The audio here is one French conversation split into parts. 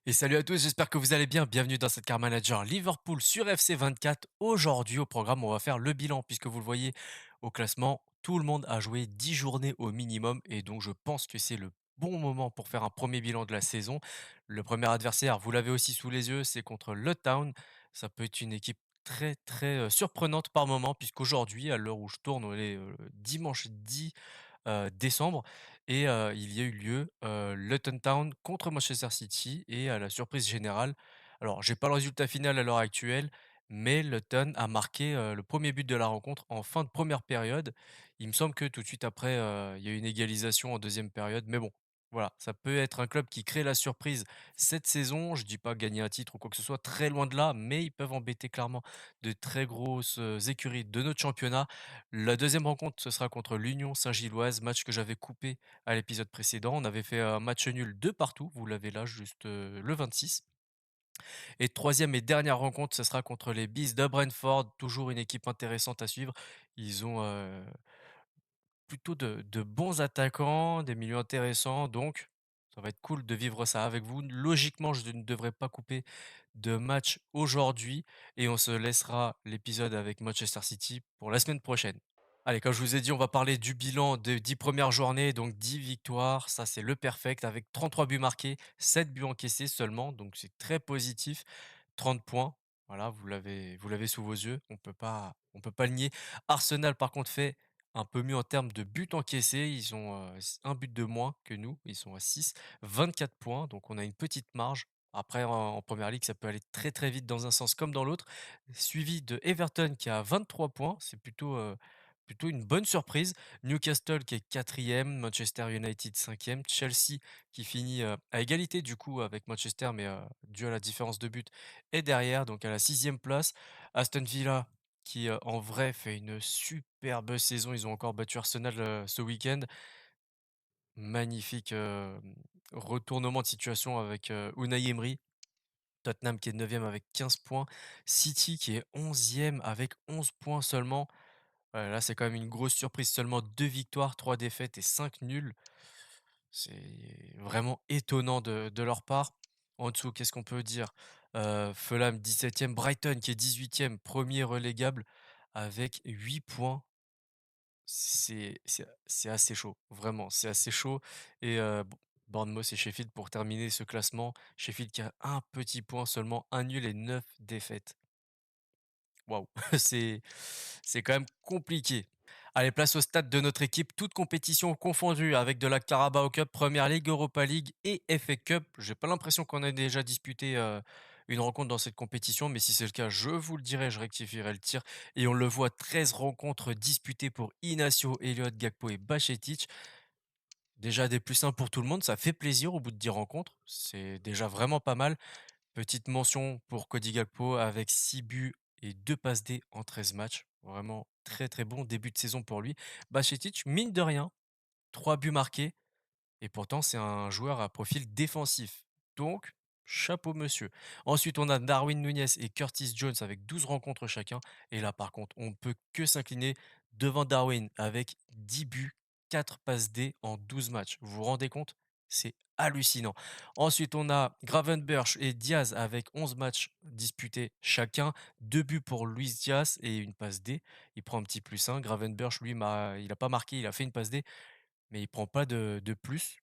Et salut à tous, j'espère que vous allez bien. Bienvenue dans cette Car Manager Liverpool sur FC24. Aujourd'hui, au programme, on va faire le bilan, puisque vous le voyez au classement, tout le monde a joué 10 journées au minimum, et donc je pense que c'est le bon moment pour faire un premier bilan de la saison. Le premier adversaire, vous l'avez aussi sous les yeux, c'est contre Le Town. Ça peut être une équipe très très surprenante par moment, puisqu'aujourd'hui, à l'heure où je tourne, on est dimanche 10 décembre et il y a eu lieu, Luton Town contre Manchester City et à la surprise générale, alors j'ai pas le résultat final à l'heure actuelle, mais Luton a marqué, le premier but de la rencontre en fin de première période. Il me semble que tout de suite après, il y a eu une égalisation en deuxième période, mais bon, voilà, ça peut être un club qui crée la surprise cette saison. Je dis pas gagner un titre ou quoi que ce soit, très loin de là, mais ils peuvent embêter clairement de très grosses, écuries de notre championnat. La deuxième rencontre, ce sera contre l'Union Saint-Gilloise, match que j'avais coupé à l'épisode précédent. On avait fait un match nul de partout, vous l'avez là juste, le 26. Et troisième et dernière rencontre, ce sera contre les Bees de Brentford, toujours une équipe intéressante à suivre. Ils ont, plutôt de bons attaquants, des milieux intéressants, donc ça va être cool de vivre ça avec vous. Logiquement, je ne devrais pas couper de match aujourd'hui et on se laissera l'épisode avec Manchester City pour la semaine prochaine. Allez, comme je vous ai dit, on va parler du bilan des 10 premières journées, donc 10 victoires, ça c'est le perfect avec 33 buts marqués, 7 buts encaissés seulement, donc c'est très positif. 30 points, voilà, vous l'avez sous vos yeux, on peut pas le nier. Arsenal par contre fait un peu mieux en termes de buts encaissés, ils ont, 1 but de moins que nous, ils sont à 6, 24 points, donc on a une petite marge. Après en Premier League, ça peut aller très, très vite dans un sens comme dans l'autre. Suivi de Everton qui a 23 points, c'est plutôt une bonne surprise. Newcastle qui est quatrième, Manchester United cinquième, Chelsea qui finit, à égalité du coup avec Manchester mais, dû à la différence de but est derrière, donc à la sixième place. Aston Villa qui, en vrai fait une superbe saison. Ils ont encore battu Arsenal, ce week-end. Magnifique, retournement de situation avec, Unai Emery. Tottenham qui est neuvième avec 15 points. City qui est onzième avec 11 points seulement. Là, c'est quand même une grosse surprise. Seulement 2 victoires, 3 défaites et 5 nuls. C'est vraiment étonnant de leur part. En dessous, qu'est-ce qu'on peut dire? Fulham 17e, Brighton qui est 18e, 1er relégable avec 8 points. C'est assez chaud, vraiment, c'est assez chaud et Bournemouth et Sheffield pour terminer ce classement. Sheffield qui a un petit point seulement, un nul et 9 défaites. Waouh, c'est c'est quand même compliqué. Allez, place au stade de notre équipe, toutes compétitions confondues, avec de la Carabao Cup, Premier League, Europa League et FA Cup. J'ai pas l'impression qu'on ait déjà disputé une rencontre dans cette compétition, mais si c'est le cas, je vous le dirai, je rectifierai le tir. Et on le voit, 13 rencontres disputées pour Inacio, Elliott, Gakpo et Bajcetic. Déjà des plus 1 pour tout le monde, ça fait plaisir au bout de 10 rencontres. C'est déjà vraiment pas mal. Petite mention pour Cody Gakpo avec 6 buts et 2 passes D en 13 matchs. Vraiment très, très bon début de saison pour lui. Bajcetic, mine de rien, 3 buts marqués et pourtant c'est un joueur à profil défensif. Donc, chapeau monsieur. Ensuite, on a Darwin Núñez et Curtis Jones avec 12 rencontres chacun et là, par contre, on ne peut que s'incliner devant Darwin avec 10 buts, 4 passes D en 12 matchs. Vous vous rendez compte? C'est hallucinant. Ensuite, on a Gravenberch et Diaz avec 11 matchs disputés chacun, 2 buts pour Luis Diaz et une passe D. Il prend un petit plus 1. Gravenberch, lui, il a pas marqué, il a fait une passe D, mais il prend pas de plus.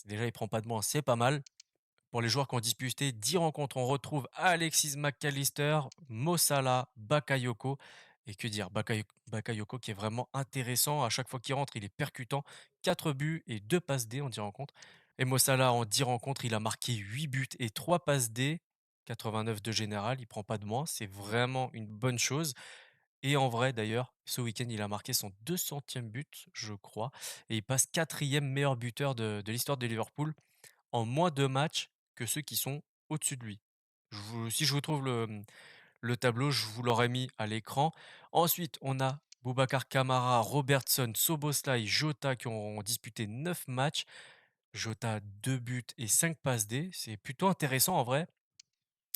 Déjà, il prend pas de moins, c'est pas mal. Pour les joueurs qui ont disputé 10 rencontres, on retrouve Alexis McAllister, Mo Salah, Bakayoko. Et que dire, Bakayoko qui est vraiment intéressant. À chaque fois qu'il rentre, il est percutant. 4 buts et 2 passes D en 10 rencontres. Et Mo Salah, en 10 rencontres, il a marqué 8 buts et 3 passes D. 89 de général, il prend pas de moins. C'est vraiment une bonne chose. Et en vrai, d'ailleurs, ce week-end, il a marqué son 200e but, je crois. Et il passe quatrième meilleur buteur de l'histoire de Liverpool en moins de matchs que ceux qui sont au-dessus de lui. Si je vous trouve le tableau, je vous l'aurais mis à l'écran. Ensuite, on a Boubacar Kamara, Robertson, Soboslai, Jota qui ont disputé 9 matchs. Jota 2 buts et 5 passes D. C'est plutôt intéressant en vrai.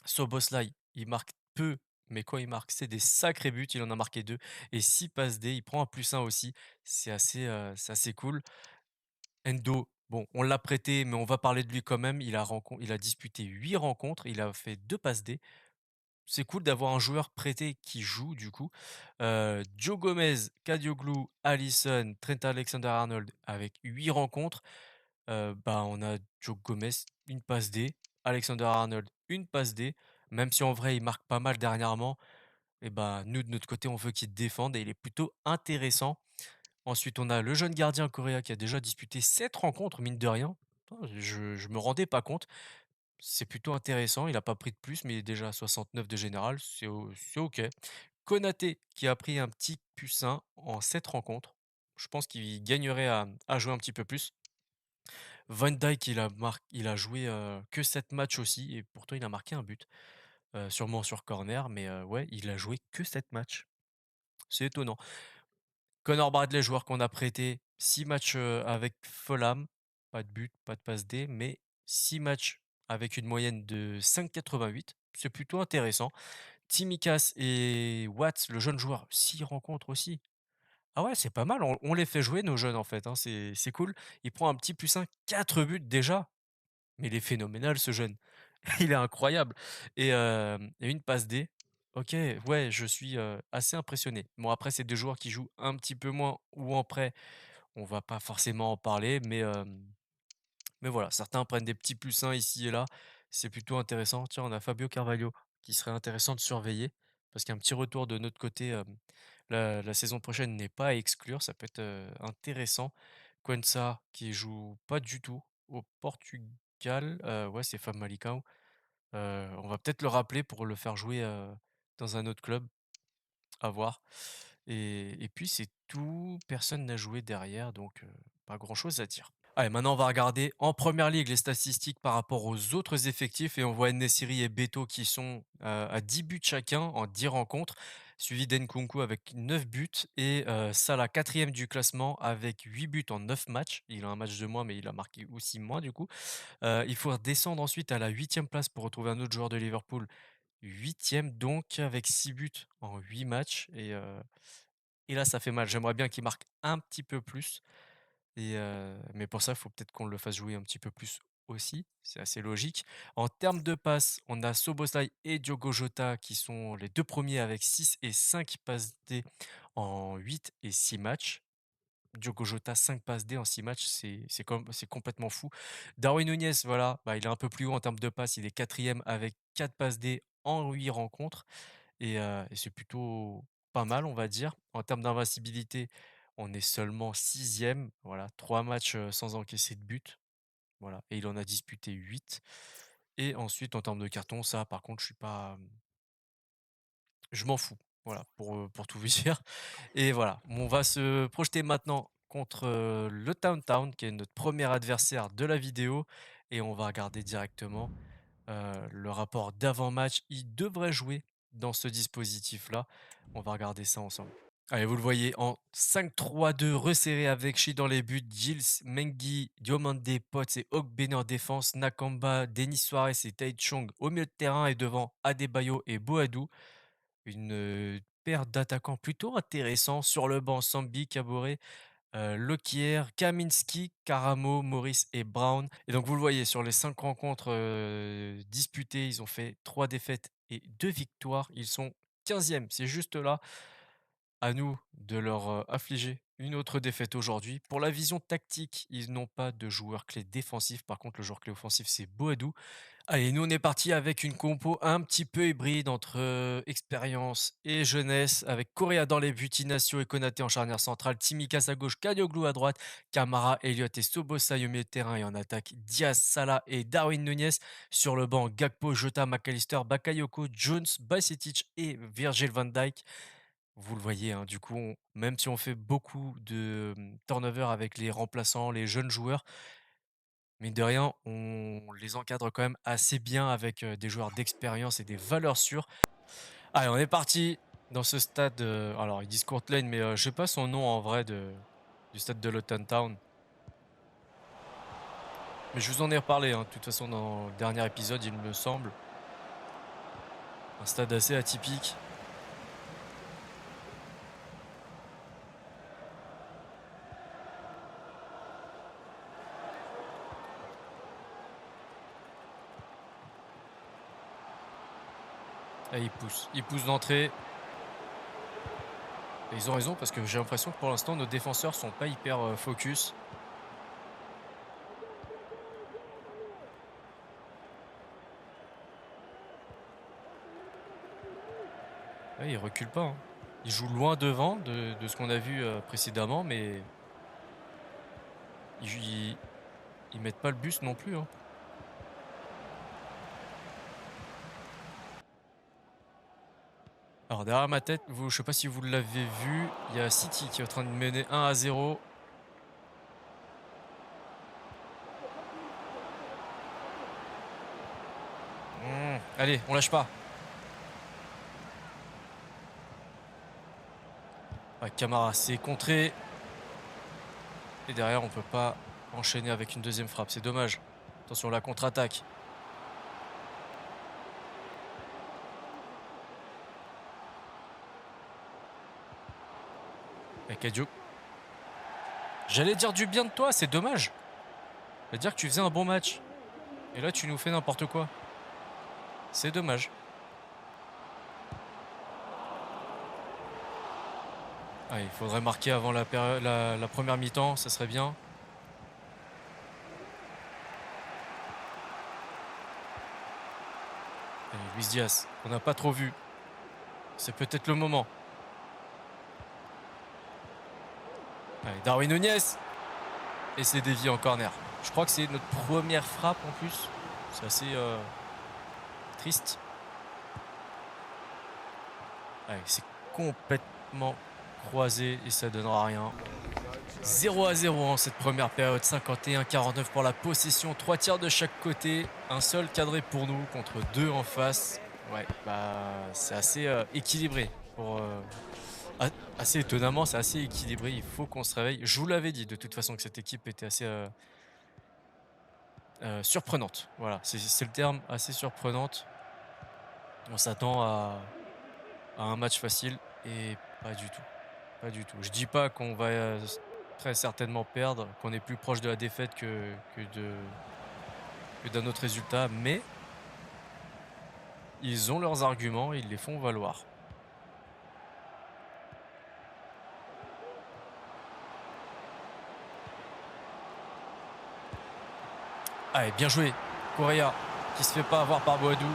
Soboslai, il marque peu, mais quand il marque, c'est des sacrés buts. Il en a marqué 2 et 6 passes D. Il prend un plus 1 aussi. C'est assez cool. Endo Bon, on l'a prêté, mais on va parler de lui quand même. Il a disputé 8 rencontres, il a fait 2 passes D. C'est cool d'avoir un joueur prêté qui joue du coup. Joe Gomez, Kadioglu, Alisson, Trent Alexander-Arnold avec 8 rencontres. Bah, on a Joe Gomez, une passe D, Alexander-Arnold, une passe D. Même si en vrai il marque pas mal dernièrement, et bah, nous de notre côté on veut qu'il défende et il est plutôt intéressant. Ensuite on a le jeune gardien coréen qui a déjà disputé 7 rencontres mine de rien. Putain, je me rendais pas compte. C'est plutôt intéressant, il a pas pris de plus, mais il est déjà à 69 de général, c'est OK. Konaté qui a pris un petit +1 en 7 rencontres. Je pense qu'il gagnerait à jouer un petit peu plus. Van Dijk, il a joué, que 7 matchs aussi et pourtant il a marqué un but, sûrement sur corner, mais ouais, il a joué que 7 matchs. C'est étonnant. Connor Bradley, joueur qu'on a prêté, 6 matchs, avec Fulham, pas de but, pas de passe D, mais 6 matchs avec une moyenne de 5,88. C'est plutôt intéressant. Tsimikas et Watts, le jeune joueur, 6 rencontres aussi. Ah ouais, c'est pas mal, on les fait jouer nos jeunes en fait, hein, c'est cool. Il prend un petit +1, 4 buts déjà, mais il est phénoménal ce jeune. Il est incroyable et une passe D. OK, ouais, je suis, assez impressionné. Bon après c'est 2 joueurs qui jouent un petit peu moins ou en prêt, on va pas forcément en parler, mais voilà, certains prennent des petits plus 1 ici et là, c'est plutôt intéressant. Tiens, on a Fabio Carvalho qui serait intéressant de surveiller parce qu'un petit retour de notre côté, la saison prochaine n'est pas à exclure, ça peut être, intéressant. Quensah qui joue pas du tout au Portugal, ouais, c'est Famalicão. On va peut-être le rappeler pour le faire jouer, dans un autre club, à voir et puis c'est tout, personne n'a joué derrière donc pas grand chose à dire. Allez, maintenant on va regarder en première ligue les statistiques par rapport aux autres effectifs et on voit En-Nesyri et Beto qui sont, à 10 buts chacun en 10 rencontres, suivi d'Nkunku avec 9 buts et Salah 4e du classement avec 8 buts en 9 matchs. Il a un match de moins mais il a marqué aussi moins du coup. Il faut redescendre ensuite à la 8e place pour retrouver un autre joueur de Liverpool, 8e donc avec 6 buts en 8 matchs et là ça fait mal. J'aimerais bien qu'il marque un petit peu plus mais pour ça, il faut peut-être qu'on le fasse jouer un petit peu plus aussi, c'est assez logique. En termes de passes, on a Szoboszlai et Diogo Jota qui sont les 2 premiers avec 6 et 5 passes D en 8 et 6 matchs. Diogo Jota, 5 passes D en 6 matchs, c'est complètement fou. Darwin Nunez, voilà, bah, il est un peu plus haut en termes de passes, il est 4e avec 4 passes D en 8 rencontres et c'est plutôt pas mal, on va dire. En termes d'invincibilité, on est seulement 6e, voilà, 3 matchs, sans encaisser de but, voilà et il en a disputé 8 et ensuite en termes de cartons, ça par contre je suis pas, je m'en fous, voilà, pour tout vous dire et voilà. On va se projeter maintenant contre, le Town Town qui est notre premier adversaire de la vidéo et on va regarder directement, le rapport d'avant-match. Il devrait jouer dans ce dispositif-là. On va regarder ça ensemble. Allez, vous le voyez en 5-3-2 resserré avec Shi dans les buts, Gilles, Mengi, Diomande, Potts et Ogbene en défense, Nakamba, Denis Suarez et Tai Chong au milieu de terrain et devant Adebayo et Boadou. Une paire d'attaquants plutôt intéressants sur le banc, Sambi, Kabore, Lockyer, Kaminski, Karamo, Maurice et Brown. Et donc vous le voyez sur les 5 rencontres, disputées, ils ont fait 3 défaites et 2 victoires. Ils sont 15e, c'est juste là. À nous de leur, affliger une autre défaite aujourd'hui. Pour la vision tactique, ils n'ont pas de joueur clé défensif. Par contre, le joueur clé offensif, c'est Boadou. Allez, nous, on est parti avec une compo un petit peu hybride entre, expérience et jeunesse, avec Correa dans les buts, Inacio et Konaté en charnière centrale, Tsimikas à gauche, Kadioglu à droite, Camara, Elliott et Szoboszlai au milieu de terrain et en attaque, Diaz, Salah et Darwin Nunez. Sur le banc, Gakpo, Jota, McAllister, Bakayoko, Jones, Bajcetic et Virgil van Dijk. Vous le voyez, hein, du coup, même si on fait beaucoup de turnover avec les remplaçants, les jeunes joueurs, mine de rien, on les encadre quand même assez bien avec des joueurs d'expérience et des valeurs sûres. Allez, on est parti dans ce stade. Alors, ils disent Court Lane, mais je sais pas son nom en vrai du stade de Luton Town. Mais je vous en ai reparlé, hein, de toute façon, dans le dernier épisode, il me semble. Un stade assez atypique. Et ils poussent d'entrée. Et ils ont raison parce que j'ai l'impression que pour l'instant nos défenseurs sont pas hyper focus. Ouais, ils reculent pas, hein. Ils jouent loin devant de ce qu'on a vu précédemment, mais ils, ils mettent pas le bus non plus, hein. Alors derrière ma tête, je sais pas si vous l'avez vu, il y a City qui est en train de mener 1-0. Allez, on lâche pas. Ah, Camara, c'est contré. Et derrière, on peut pas enchaîner avec une deuxième frappe. C'est dommage. Attention, la contre-attaque. Et Kadio. J'allais dire du bien de toi, c'est dommage. J'allais dire que tu faisais un bon match. Et là, tu nous fais n'importe quoi. C'est dommage. Ah, il faudrait marquer avant la première mi-temps, ça serait bien. Allez, Luis Diaz, on n'a pas trop vu. C'est peut-être le moment. Allez, Darwin Nunez. Et c'est dévié en corner. Je crois que c'est notre première frappe en plus. C'est assez triste. Allez, c'est complètement croisé et ça donnera rien. 0-0 en cette première période, 51-49 pour la possession, 3 tirs de chaque côté, un seul cadré pour nous contre 2 en face. Ouais, bah c'est assez équilibré. Assez étonnamment, c'est assez équilibré, il faut qu'on se réveille. Je vous l'avais dit de toute façon que cette équipe était assez surprenante. Voilà, c'est le terme, assez surprenante. On s'attend à un match facile et pas du tout. Pas du tout. Je dis pas qu'on va très certainement perdre, qu'on est plus proche de la défaite que d'un autre résultat, mais ils ont leurs arguments, ils les font valoir. Allez, bien joué. Correa qui se fait pas avoir par Boadou.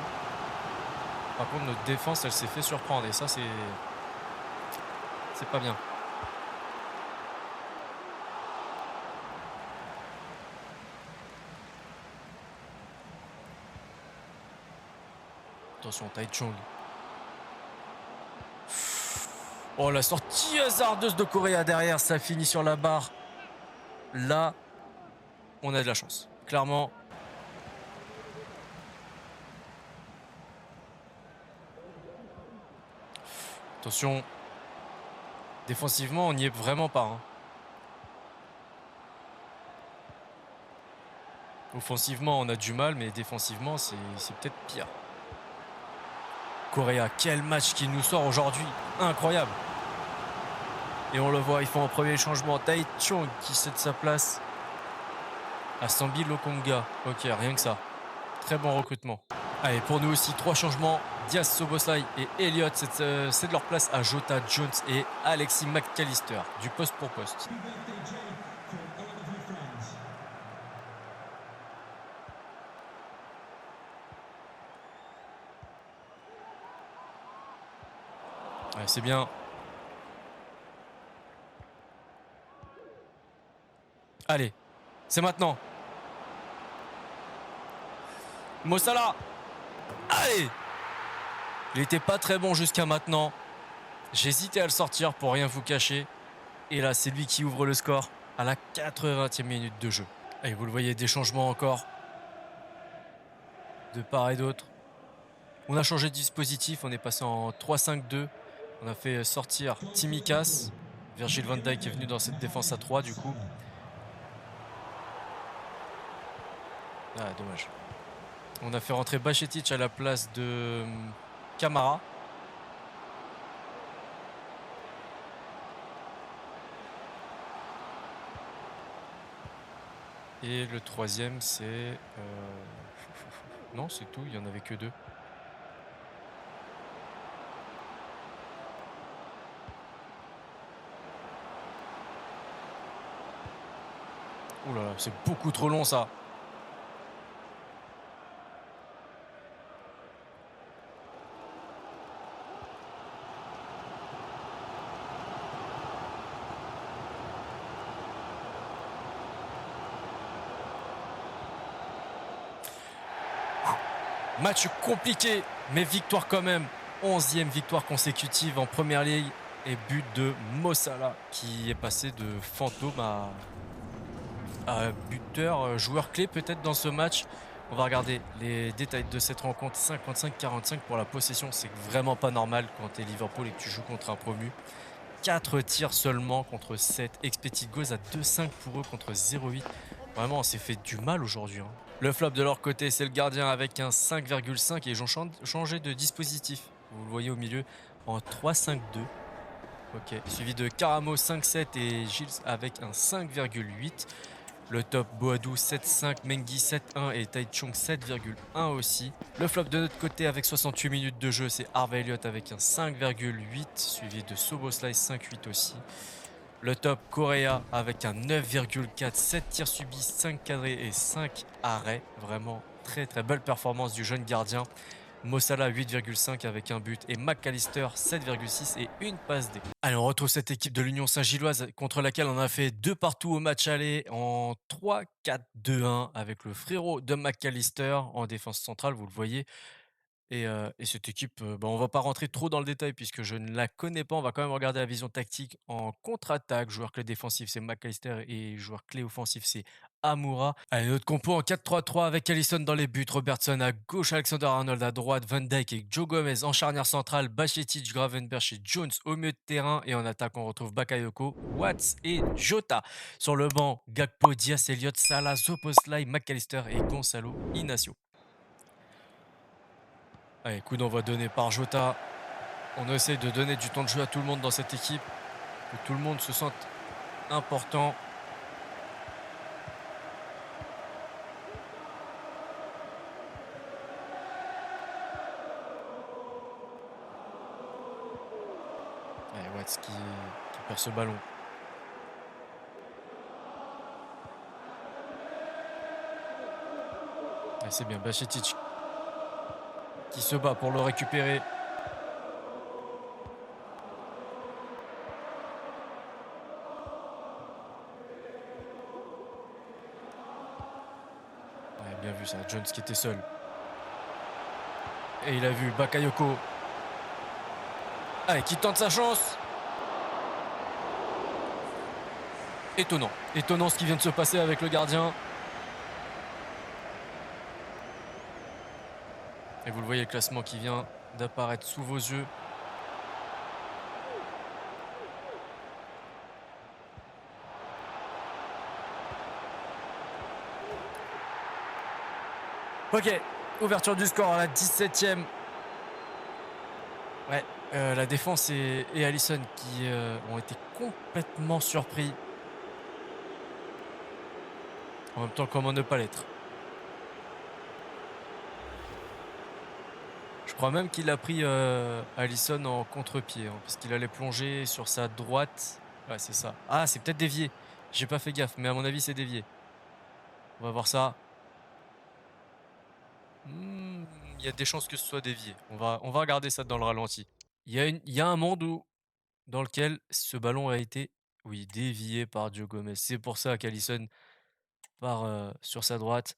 Par contre, notre défense, elle s'est fait surprendre et ça, c'est pas bien. Attention, Tai Chong. Oh, la sortie hasardeuse de Correa derrière, ça finit sur la barre. Là, on a de la chance. Clairement. Attention. Défensivement, on n'y est vraiment pas, hein. Offensivement, on a du mal, mais défensivement, c'est peut-être pire. Correa, quel match qu'il nous sort aujourd'hui. Incroyable. Et on le voit, ils font un premier changement. Tai Chong qui cède sa place à Sambi Lokonga. Ok, rien que ça. Très bon recrutement. Allez, pour nous aussi, 3 changements. Diaz, Soboslai et Elliott cèdent leur place à Jota Jones et Alexis McAllister, du poste pour poste. Ouais, c'est bien. Allez, c'est maintenant. Mossala. Allez. Il n'était pas très bon jusqu'à maintenant. J'hésitais à le sortir pour rien vous cacher. Et là, c'est lui qui ouvre le score à la 80e minute de jeu. Et vous le voyez, des changements encore. De part et d'autre. On a changé de dispositif, on est passé en 3-5-2. On a fait sortir Tsimikas. Virgil van Dijk est venu dans cette défense à 3 du coup. Ah, dommage. On a fait rentrer Bajcetic à la place de Camara. Et le troisième, c'est... Non, c'est tout, il n'y en avait que 2. Ouh là là, c'est beaucoup trop long ça. Match compliqué, mais victoire quand même. 11e victoire consécutive en Première Ligue et but de Mo Salah qui est passé de fantôme à buteur, joueur clé peut-être dans ce match. On va regarder les détails de cette rencontre. 55-45 pour la possession, c'est vraiment pas normal quand tu es Liverpool et que tu joues contre un promu. 4 tirs seulement contre 7. Expected goals à 2,5 pour eux contre 0,8. Vraiment, on s'est fait du mal aujourd'hui, hein. Le flop de leur côté, c'est le gardien avec un 5,5 et ils ont changé de dispositif. Vous le voyez au milieu en 3-5-2. Ok, suivi de Karamo 5,7 et Gilles avec un 5,8. Le top Boadou 7,5, Mengi 7,1 et Taichung 7,1 aussi. Le flop de notre côté avec 68 minutes de jeu, c'est Harvey Elliott avec un 5,8, suivi de Soboslai 5,8 aussi. Le top Correa avec un 9,4, 7 tirs subis, 5 cadrés et 5 arrêts. Vraiment très très belle performance du jeune gardien. Mo Salah 8,5 avec un but et McAllister 7,6 et une passe D. Allez, on retrouve cette équipe de l'Union Saint-Gilloise contre laquelle on a fait 2 partout au match aller en 3-4-2-1 avec le frérot de McAllister en défense centrale, vous le voyez. Et cette équipe, bah, on va pas rentrer trop dans le détail puisque je ne la connais pas. On va quand même regarder la vision tactique en contre-attaque. Joueur clé défensif, c'est McAllister et joueur clé offensif, c'est Amoura. Allez, notre compo en 4-3-3 avec Alisson dans les buts, Robertson à gauche, Alexander-Arnold à droite, Van Dijk et Joe Gomez en charnière centrale, Bajcetic, Gravenberch et Jones au milieu de terrain. Et en attaque, on retrouve Bakayoko, Watts et Jota. Sur le banc, Gakpo, Diaz, Elliott, Salah, Szoboszlai, McAllister et Gonzalo Inacio. Allez, coup d'envoi donné par Jota. On essaye de donner du temps de jeu à tout le monde dans cette équipe, que tout le monde se sente important. Allez, Watts qui perd ce ballon. Et c'est bien, Bajcetic qui se bat pour le récupérer. Ouais, bien vu ça, Jones qui était seul. Et il a vu Bakayoko. Allez, qui tente sa chance. Étonnant. Étonnant ce qui vient de se passer avec le gardien. Et vous le voyez, le classement qui vient d'apparaître sous vos yeux. Ok, ouverture du score à la 17e. Ouais, la défense et Alisson qui ont été complètement surpris. En même temps, comment ne pas l'être? Je crois même qu'il a pris Alisson en contre-pied, hein, parce qu'il allait plonger sur sa droite. Ouais, c'est ça. Ah, c'est peut-être dévié. J'ai pas fait gaffe, mais à mon avis, c'est dévié. On va voir ça. Il y a des chances que ce soit dévié. On va regarder ça dans le ralenti. Il y a un monde dans lequel ce ballon a été, oui, dévié par Joe Gomez. C'est pour ça qu'Alisson part sur sa droite.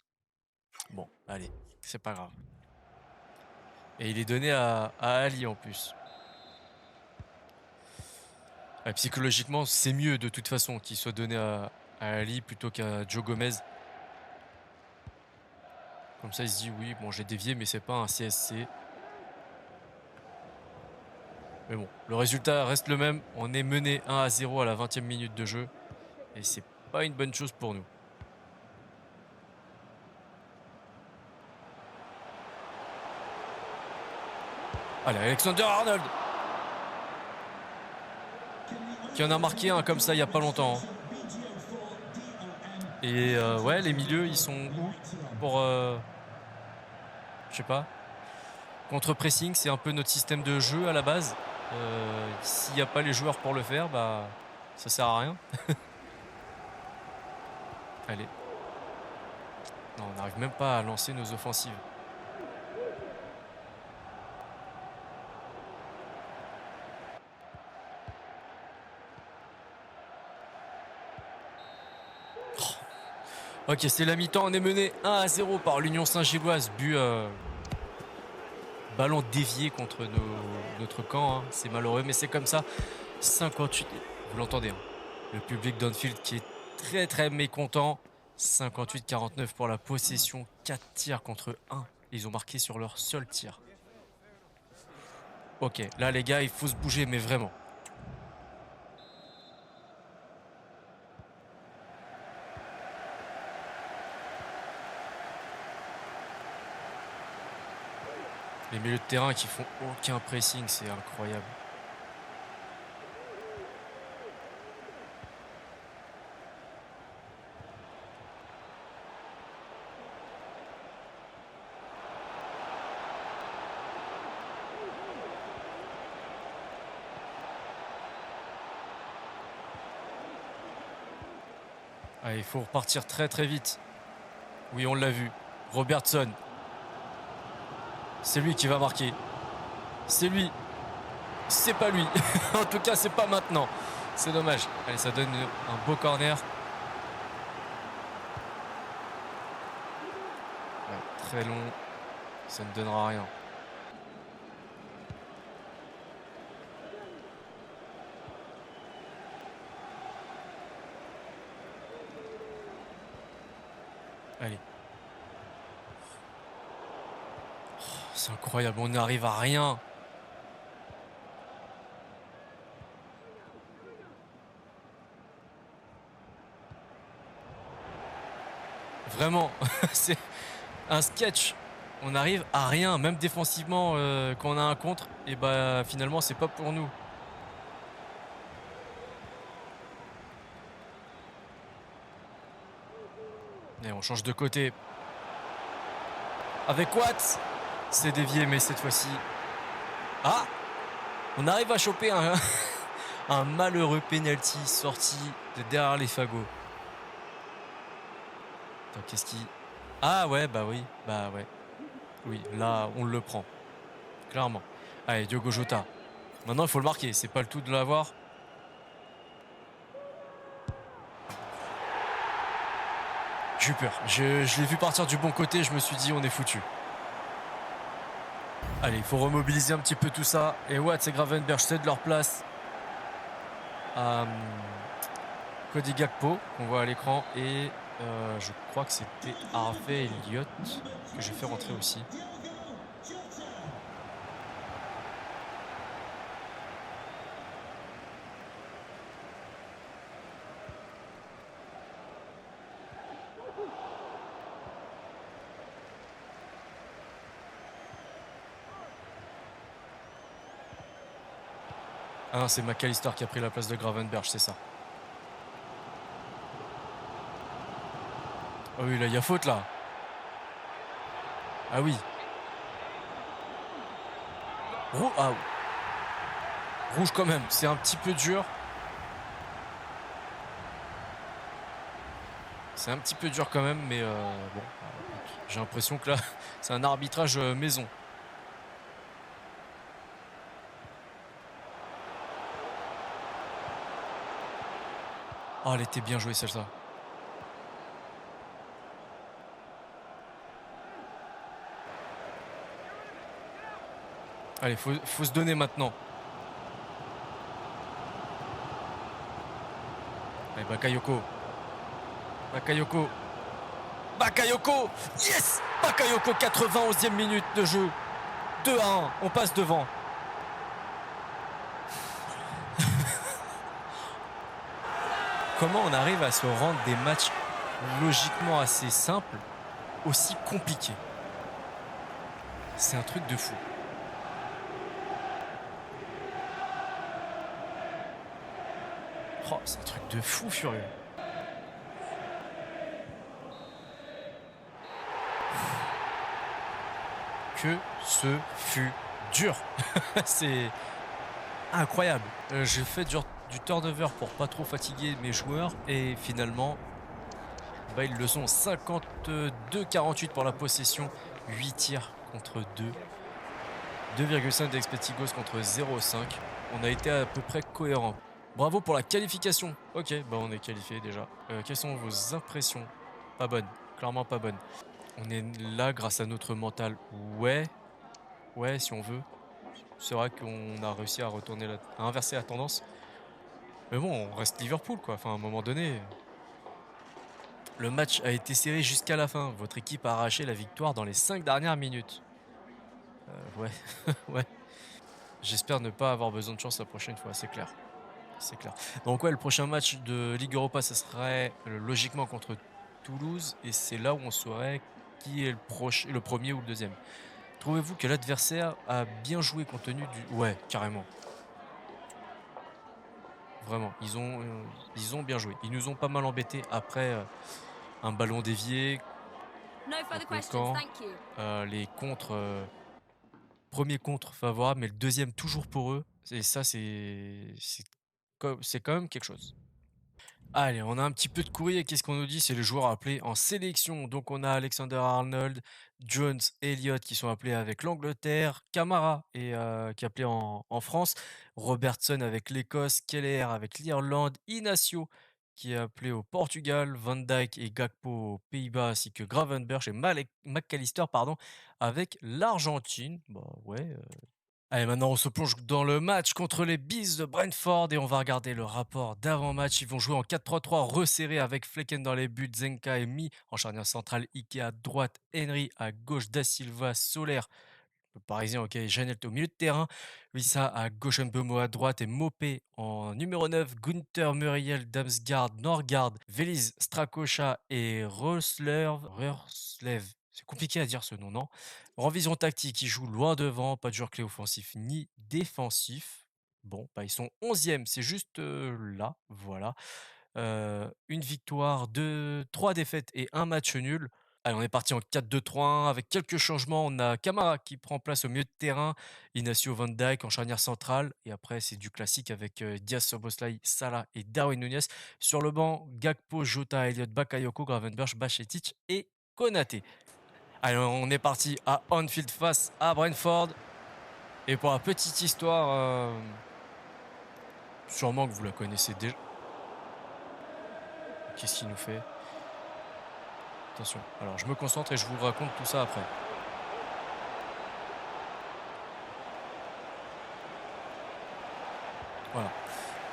Bon, allez, c'est pas grave. Et il est donné à Ali en plus. Psychologiquement, c'est mieux de toute façon qu'il soit donné à Ali plutôt qu'à Joe Gomez. Comme ça, il se dit oui, bon, j'ai dévié, mais c'est pas un CSC. Mais bon, le résultat reste le même. On est mené 1-0 à la 20e minute de jeu. Et c'est pas une bonne chose pour nous. Allez, Alexander-Arnold qui en a marqué un comme ça il n'y a pas longtemps. Et ouais, les milieux, ils sont où pour... je sais pas. Contre-pressing, c'est un peu notre système de jeu à la base. S'il n'y a pas les joueurs pour le faire, bah ça sert à rien. Allez. Non, on n'arrive même pas à lancer nos offensives. Ok, c'est la mi-temps, on est mené 1-0 par l'Union Saint-Gilloise. But, ballon dévié contre notre camp. Hein. C'est malheureux, mais c'est comme ça. 58, vous l'entendez, hein. Le public d'Anfield qui est très très mécontent. 58-49 pour la possession. 4 tirs contre 1. Ils ont marqué sur leur seul tir. Ok, là les gars, il faut se bouger, mais vraiment. Les milieux de terrain qui font aucun pressing, c'est incroyable. Ah, il faut repartir très très vite. Oui, on l'a vu. Robertson. C'est lui qui va marquer. C'est lui. C'est pas lui. En tout cas, c'est pas maintenant. C'est dommage. Allez, ça donne un beau corner. Ouais, très long. Ça ne donnera rien. Allez. Oh, c'est incroyable. On n'arrive à rien. Vraiment. C'est un sketch. On arrive à rien. Même défensivement, quand on a un contre, et bah finalement, c'est pas pour nous. Et on change de côté. Avec Watts. C'est dévié, mais cette fois-ci... Ah! On arrive à choper un malheureux penalty sorti de derrière les fagots. Attends, qu'est-ce qui... Ah ouais, bah oui. Bah ouais. Oui, là, on le prend. Clairement. Allez, Diogo Jota. Maintenant, il faut le marquer. C'est pas le tout de l'avoir. J'ai eu peur. Je l'ai vu partir du bon côté. Je me suis dit, on est foutu. Allez, il faut remobiliser un petit peu tout ça. Et Watts et Gravenberch cèdent leur place à Cody Gakpo, qu'on voit à l'écran. Et je crois que c'était Harvey Elliott que j'ai fait rentrer aussi. Ah non, c'est McAllister qui a pris la place de Gravenberch, c'est ça. Ah oui, là, il y a faute, là. Ah oui. Ah, rouge quand même, c'est un petit peu dur. C'est un petit peu dur quand même, mais bon, j'ai l'impression que là, c'est un arbitrage maison. Oh, elle était bien jouée celle-là. Allez, faut se donner maintenant. Allez, Bakayoko. Bakayoko. Bakayoko. Yes! Bakayoko, 91e minute de jeu. 2-1, on passe devant. Comment on arrive à se rendre des matchs logiquement assez simples aussi compliqués? C'est un truc de fou. Oh, c'est un truc de fou furieux. Que ce fut dur. C'est incroyable. J'ai fait du turnover pour pas trop fatiguer mes joueurs et finalement Bah, ils le sont. 52-48 pour la possession. 8 tirs contre 2. 2,5 d'expected goals contre 0,5. On a été à peu près cohérent. Bravo pour la qualification. Ok, bah on est qualifié déjà. Quelles sont vos impressions? Pas bonnes. Clairement pas bonnes. On est là grâce à notre mental. Ouais, ouais, si on veut. C'est vrai qu'on a réussi à retourner à inverser la tendance. Mais bon, on reste Liverpool, quoi. Enfin, à un moment donné, le match a été serré jusqu'à la fin. Votre équipe a arraché la victoire dans les 5 dernières minutes. Ouais, ouais. J'espère ne pas avoir besoin de chance la prochaine fois, c'est clair. C'est clair. Donc ouais, le prochain match de Ligue Europa, ce serait logiquement contre Toulouse, et c'est là où on saurait qui est le premier ou le deuxième. Trouvez-vous que l'adversaire a bien joué compte tenu du... Ouais, carrément. Vraiment, ils ont bien joué. Ils nous ont pas mal embêtés après un ballon dévié No further contre le questions, camp, thank you. les contres, premier contre favorable, mais le deuxième toujours pour eux. Et ça, c'est quand même quelque chose. Allez, on a un petit peu de courrier. Qu'est-ce qu'on nous dit? C'est les joueurs appelés en sélection. Donc, on a Alexander-Arnold, Jones, Elliott qui sont appelés avec l'Angleterre, Camara qui est appelé en France, Robertson avec l'Écosse, Keller avec l'Irlande, Inacio qui est appelé au Portugal, Van Dijk et Gakpo aux Pays-Bas, ainsi que Gravenberch et McAllister pardon, avec l'Argentine. Bah ouais, allez, maintenant on se plonge dans le match contre les Bees de Brentford et on va regarder le rapport d'avant-match. Ils vont jouer en 4-3-3 resserré avec Flecken dans les buts, Zenka et Mi en charnière centrale, Ike à droite, Henry à gauche, Da Silva, Soler, le Parisien, ok, Janelt au milieu de terrain, Wissa à gauche, Mbeumo à droite et Mopé en numéro 9, Gunther, Muriel, Damsgaard, Norgard, Veliz, Strakosha et Roslev. C'est compliqué à dire ce nom, non? En vision tactique, ils jouent loin devant, pas de joueur clé offensif ni défensif. Bon, bah ils sont 11e, c'est juste là, voilà. Une victoire, 3 défaites et un match nul. Allez, on est parti en 4-2-3-1 avec quelques changements. On a Camara qui prend place au milieu de terrain, Inacio Van Dijk en charnière centrale. Et après, c'est du classique avec Diaz, Soboslai, Salah et Darwin Nunez. Sur le banc, Gakpo, Jota, Elliott, Bakayoko, Gravenberch, Bachetic et Konaté. Allez, on est parti à Anfield face à Brentford. Et pour la petite histoire, sûrement que vous la connaissez déjà. Qu'est-ce qu'il nous fait? Attention. Alors, je me concentre et je vous raconte tout ça après. Voilà.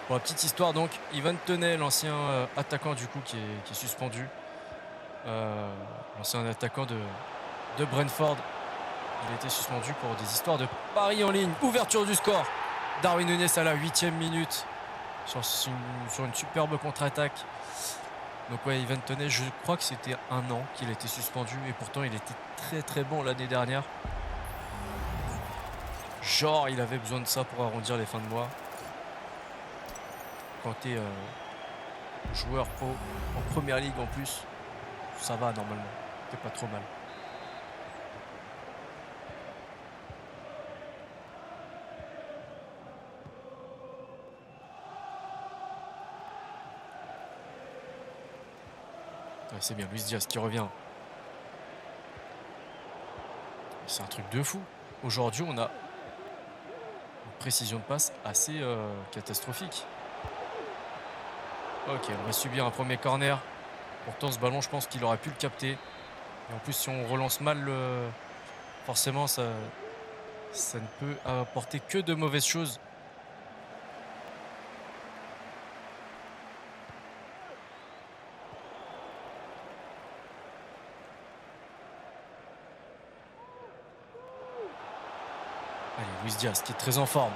Pour la petite histoire, donc, Ivan Toney, l'ancien attaquant du coup qui est suspendu, l'ancien attaquant de Brentford, il a été suspendu pour des histoires de paris en ligne. Ouverture du score. Darwin Nunez à la 8e minute sur une superbe contre-attaque. Donc ouais, Ivan Toney, je crois que c'était 1 an qu'il a été suspendu et pourtant il était très très bon l'année dernière. Genre, il avait besoin de ça pour arrondir les fins de mois. Quand t'es joueur pro en première ligue en plus, ça va normalement. T'es pas trop mal. Ouais, c'est bien, Luis Diaz qui revient. C'est un truc de fou. Aujourd'hui, on a une précision de passe assez catastrophique. Ok, on va subir un premier corner. Pourtant, ce ballon, je pense qu'il aurait pu le capter. Et en plus, si on relance mal, forcément, ça ne peut apporter que de mauvaises choses. Allez, Luis Diaz qui est très en forme.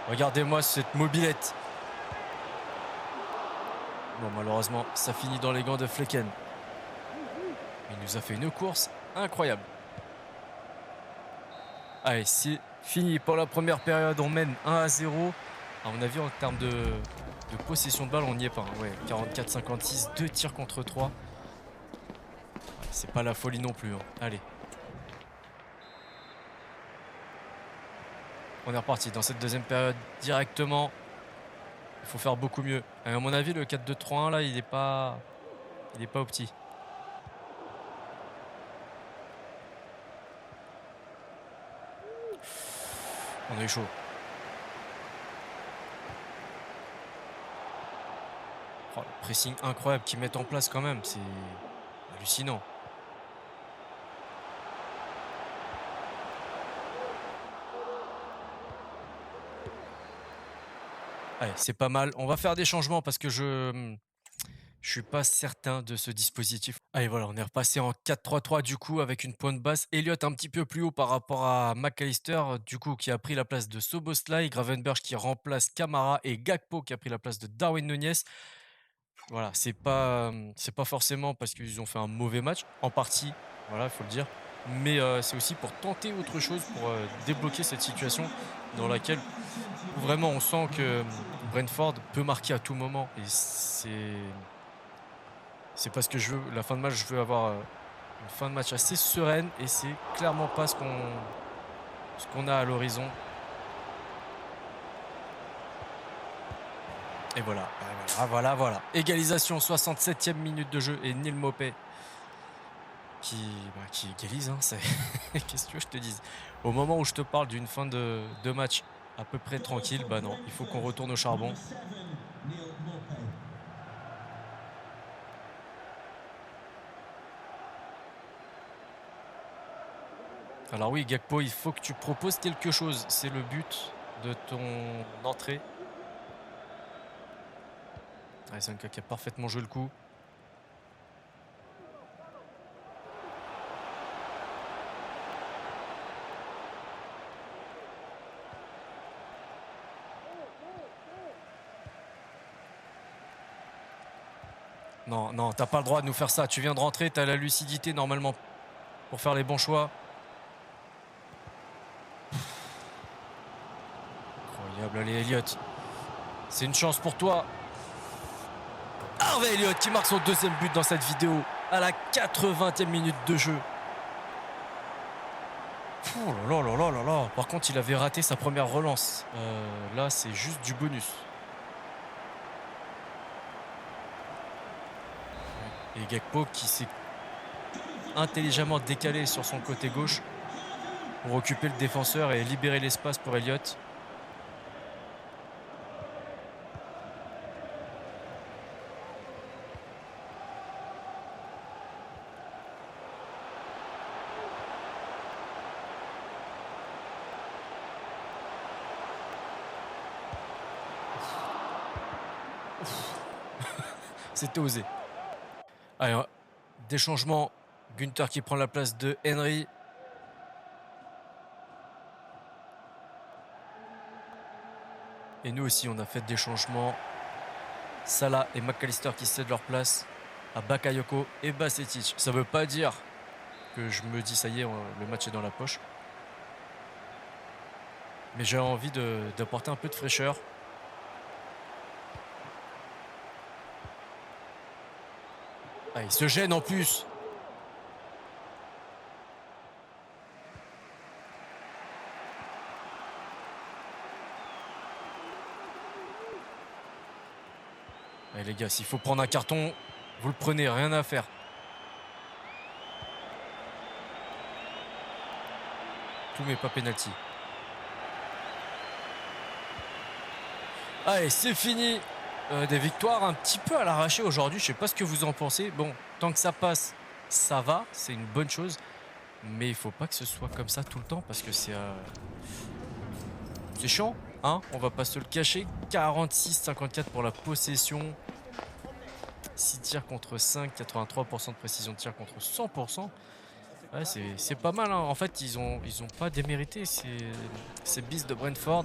Regardez-moi cette mobilette. Bon, malheureusement, ça finit dans les gants de Flecken. Il nous a fait une course incroyable. Allez, c'est fini pour la première période. On mène 1-0. À mon avis, en termes de possession de balle, on n'y est pas. Hein. Ouais, 44-56, 2 tirs contre 3. Ouais, c'est pas la folie non plus. Hein. Allez. On est reparti dans cette deuxième période directement. Il faut faire beaucoup mieux. À mon avis, le 4-2-3-1, là, il est pas au petit. On est chaud. Oh, le pressing incroyable qu'ils mettent en place quand même, c'est hallucinant. Allez, c'est pas mal. On va faire des changements parce que je suis pas certain de ce dispositif. Allez, voilà, on est repassé en 4-3-3 du coup avec une pointe basse. Elliott un petit peu plus haut par rapport à McAllister, du coup, qui a pris la place de Soboslai, Gravenberch qui remplace Camara et Gakpo qui a pris la place de Darwin Nunez. Voilà, c'est pas forcément parce qu'ils ont fait un mauvais match, en partie, voilà, il faut le dire, mais c'est aussi pour tenter autre chose, pour débloquer cette situation dans laquelle vraiment on sent que Brentford peut marquer à tout moment et c'est pas ce que je veux. La fin de match, je veux avoir une fin de match assez sereine et c'est clairement pas ce qu'on a à l'horizon. Et voilà, voilà. Égalisation, 67e minute de jeu et Neil Maupay qui égalise, hein, qu'est-ce que tu veux que je te dise? Au moment où je te parle d'une fin de match à peu près tranquille, bah non, il faut qu'on retourne au charbon. Alors oui, Gakpo, il faut que tu proposes quelque chose. C'est le but de ton entrée. Ouais, Sanka qui a parfaitement joué le coup. Non, non, t'as pas le droit de nous faire ça. Tu viens de rentrer, t'as la lucidité normalement pour faire les bons choix. Incroyable, allez Elliott. C'est une chance pour toi. Harvey Elliott qui marque son deuxième but dans cette vidéo à la 80e minute de jeu. Oh là là là là là là. Par contre, il avait raté sa première relance. Là, c'est juste du bonus. Et Gakpo qui s'est intelligemment décalé sur son côté gauche pour occuper le défenseur et libérer l'espace pour Elliott. C'était osé. Allez, des changements. Günther qui prend la place de Henry. Et nous aussi, on a fait des changements. Salah et McAllister qui cèdent leur place à Bakayoko et Basetic. Ça veut pas dire que je me dis ça y est, le match est dans la poche. Mais j'ai envie d'apporter un peu de fraîcheur. Ah, il se gêne en plus. Allez les gars, s'il faut prendre un carton, vous le prenez, rien à faire. Tout mais pas penalty. Allez, c'est fini. Des victoires un petit peu à l'arraché aujourd'hui. Je sais pas ce que vous en pensez. Bon, tant que ça passe, ça va. C'est une bonne chose. Mais il faut pas que ce soit comme ça tout le temps parce que c'est chiant. Hein, on va pas se le cacher. 46-54 pour la possession. 6 tirs contre 5. 83% de précision de tir contre 100%. Ouais, c'est pas mal. Hein. En fait, ils ont pas démérité ces Beasts de Brentford.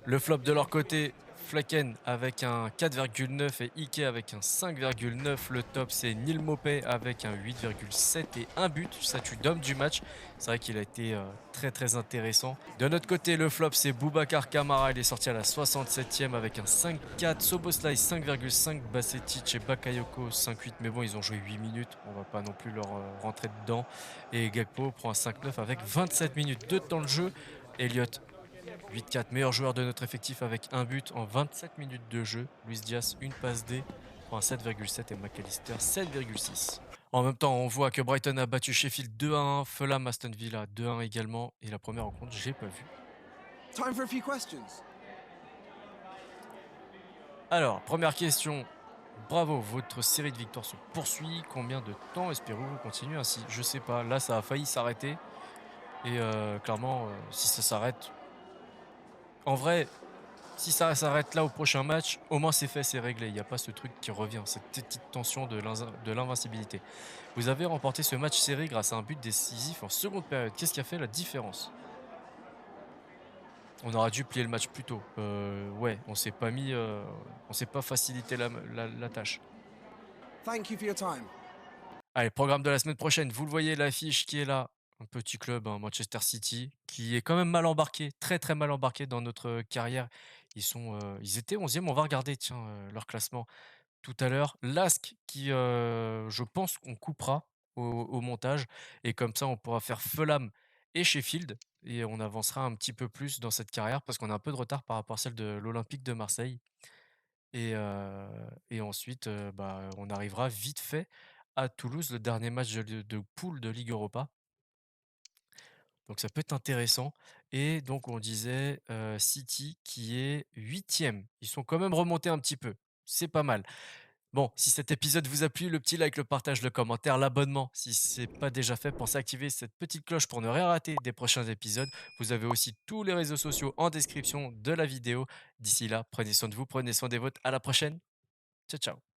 Le flop de leur côté, Flecken avec un 4,9 et Ike avec un 5,9. Le top, c'est Neil Maupay avec un 8,7 et un but, statut d'homme du match. C'est vrai qu'il a été très très intéressant. De notre côté, le flop, c'est Boubacar Kamara. Il est sorti à la 67e avec un 5,4. Soboslai 5,5. Basetic et Bakayoko 5,8. Mais bon, ils ont joué 8 minutes. On va pas non plus leur rentrer dedans. Et Gakpo prend un 5,9 avec 27 minutes de temps de jeu. Elliott 8-4, meilleur joueur de notre effectif avec un but en 27 minutes de jeu. Luis Diaz, une passe D pour un 7,7 et McAllister 7,6. En même temps, on voit que Brighton a battu Sheffield 2-1, Fulham Aston Villa 2-1 également. Et la première rencontre, j'ai pas vu. Time for a few questions. Alors, première question. Bravo, votre série de victoires se poursuit. Combien de temps espérez-vous continuer ainsi? Je sais pas, là, ça a failli s'arrêter et clairement, si ça s'arrête en vrai, si ça s'arrête là au prochain match, au moins c'est fait, c'est réglé. Il y a pas ce truc qui revient, cette petite tension de l'invincibilité. Vous avez remporté ce match serré grâce à un but décisif en seconde période. Qu'est-ce qui a fait la différence? On aurait dû plier le match plus tôt. Ouais, on s'est pas facilité la tâche. Thank you for your time. Allez, programme de la semaine prochaine, vous le voyez l'affiche qui est là, un petit club, hein, Manchester City, qui est quand même mal embarqué, très, très mal embarqué dans notre, carrière. Ils étaient 11e, on va regarder tiens, leur classement tout à l'heure. Lask qui, je pense qu'on coupera au montage et comme ça on pourra faire Fulham et Sheffield et on avancera un petit peu plus dans cette carrière parce qu'on a un peu de retard par rapport à celle de l'Olympique de Marseille. Et ensuite, bah, on arrivera vite fait à Toulouse, le dernier match de poule de Ligue Europa. Donc ça peut être intéressant et donc on disait, City qui est 8e. Ils sont quand même remontés un petit peu, c'est pas mal. Bon, si cet épisode vous a plu, le petit like, le partage, le commentaire, l'abonnement, si c'est pas déjà fait, pensez à activer cette petite cloche pour ne rien rater des prochains épisodes. Vous avez aussi tous les réseaux sociaux en description de la vidéo. D'ici là, prenez soin de vous, prenez soin des vôtres. À la prochaine. Ciao, ciao.